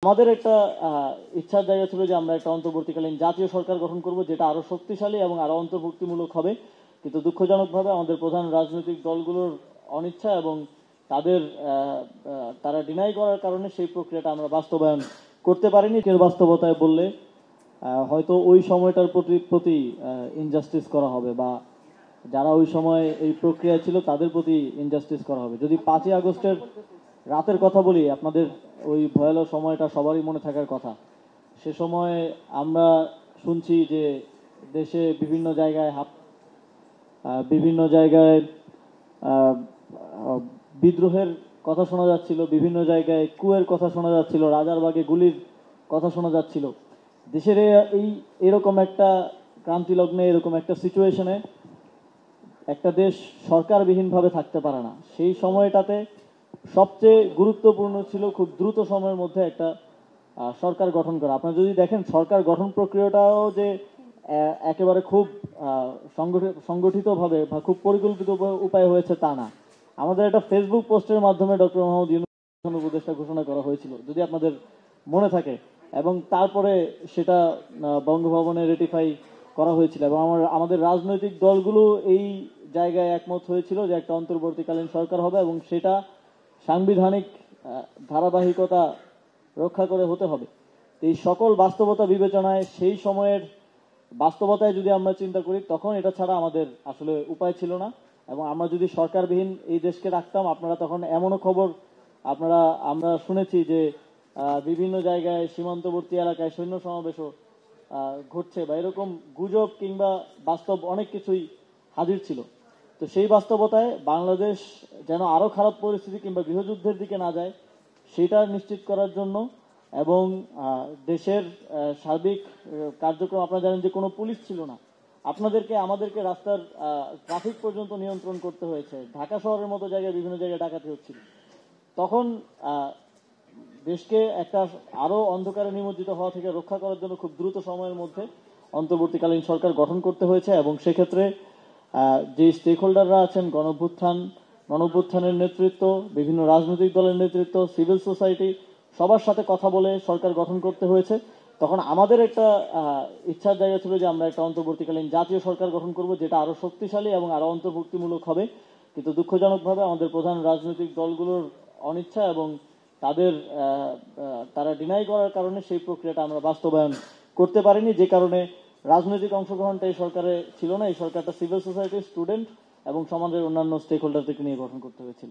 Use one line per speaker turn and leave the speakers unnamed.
আমাদের একটা ইচ্ছার জায়গা ছিল যে আমরা একটা অন্তর্বর্তীকালীন জাতীয় সরকার গঠন করব, যেটা আরো শক্তিশালী এবং আরো অন্তর্ভুক্তিমূলক হবে। কিন্তু দুঃখজনকভাবে আমাদের প্রধান রাজনৈতিক দলগুলোর অনিচ্ছা এবং তারা ডিনাই করার কারণে সেই প্রক্রিয়াটা আমরা বাস্তবায়ন করতে পারিনি। কেউ বাস্তবতায় বললে হয়তো ওই সময়টার প্রতি ইনজাস্টিস করা হবে, বা যারা ওই সময় এই প্রক্রিয়া ছিল তাদের প্রতি ইনজাস্টিস করা হবে। যদি 5ই আগস্টের রাতের কথা বলি, আপনাদের ওই ভয়াবহ সময়টা সবারই মনে থাকার কথা। সে সময় আমরা শুনছি যে দেশে বিভিন্ন জায়গায় বিদ্রোহের কথা শোনা যাচ্ছিল, বিভিন্ন জায়গায় কুয়ের কথা শোনা যাচ্ছিল, রাজারবাগে গুলির কথা শোনা যাচ্ছিল। দেশের এরকম একটা ক্রান্তিলগ্নে, এরকম একটা সিচুয়েশনে একটা দেশ সরকারবিহীনভাবে থাকতে পারে না। সেই সময়টাতে সবচেয়ে গুরুত্বপূর্ণ ছিল খুব দ্রুত সময়ের মধ্যে একটা সরকার গঠন করা। আপনারা যদি দেখেন সরকার গঠন প্রক্রিয়াটাও যে একেবারে খুব সংগঠিতভাবে বা খুব পরিকল্পিত উপায়ে হয়েছে তা না। আমাদের একটা ফেসবুক পোস্টের মাধ্যমে ডক্টর মোহাম্মদ ইউনূস উপদেষ্টা ঘোষণা করা হয়েছিল, যদি আপনাদের মনে থাকে, এবং তারপরে সেটা বঙ্গভবনে রেটিফাই করা হয়েছিল, এবং আমাদের রাজনৈতিক দলগুলো এই জায়গায় একমত হয়েছিল যে একটা অন্তর্বর্তীকালীন সরকার হবে এবং সেটা সাংবিধানিক ধারাবাহিকতা রক্ষা করে হতে হবে। এই সকল বাস্তবতা বিবেচনায় সেই সময়ের বাস্তবতায় যদি আমরা চিন্তা করি, তখন এটা ছাড়া আমাদের আসলে উপায় ছিল না। এবং আমরা যদি সরকারবিহীন এই দেশকে রাখতাম, আপনারা তখন এমনও খবর আমরা শুনেছি যে বিভিন্ন জায়গায় সীমান্তবর্তী এলাকায় সৈন্য সমাবেশও ঘটছে, বা এরকম গুজব কিংবা বাস্তব অনেক কিছুই হাজির ছিল। তো সেই বাস্তবতায় বাংলাদেশ যেন আরো খারাপ পরিস্থিতি কিংবা গৃহযুদ্ধের দিকে না যায়, সেটা নিশ্চিত করার জন্য এবং দেশের সার্বিক কার্যক্রম, আপনারা জানেন যে কোনো পুলিশ ছিল না, আমাদেরকে রাস্তার ট্রাফিক পর্যন্ত নিয়ন্ত্রণ করতে হয়েছে। ঢাকা শহরের মতো জায়গায় বিভিন্ন জায়গায় ডাকাতি হচ্ছিল। তখন দেশকে একটা আরো অন্ধকারে নিমজ্জিত হওয়া থেকে রক্ষা করার জন্য খুব দ্রুত সময়ের মধ্যে অন্তর্বর্তীকালীন সরকার গঠন করতে হয়েছে। এবং সেক্ষেত্রে যে স্টেক হোল্ডাররা আছেন, গণঅভ্যুত্থানের নেতৃত্ব, বিভিন্ন রাজনৈতিক দলের নেতৃত্ব, সিভিল সোসাইটি, সবার সাথে কথা বলে সরকার গঠন করতে হয়েছে। তখন আমাদের একটা ইচ্ছার জায়গা ছিল যে আমরা একটা অন্তর্বর্তীকালীন জাতীয় সরকার গঠন করব, যেটা আরো শক্তিশালী এবং আরো অন্তর্ভুক্তিমূলক হবে। কিন্তু দুঃখজনকভাবে আমাদের প্রধান রাজনৈতিক দলগুলোর অনিচ্ছা এবং তারা ডিনাই করার কারণে সেই প্রক্রিয়াটা আমরা বাস্তবায়ন করতে পারিনি, যে কারণে রাজনৈতিক অংশগ্রহণটা এই সরকারে ছিল না। এই সরকারটা সিভিল সোসাইটি, স্টুডেন্ট এবং সমাজের অন্যান্য স্টেক হোল্ডারদেরকে নিয়ে গঠন করতে হয়েছিল।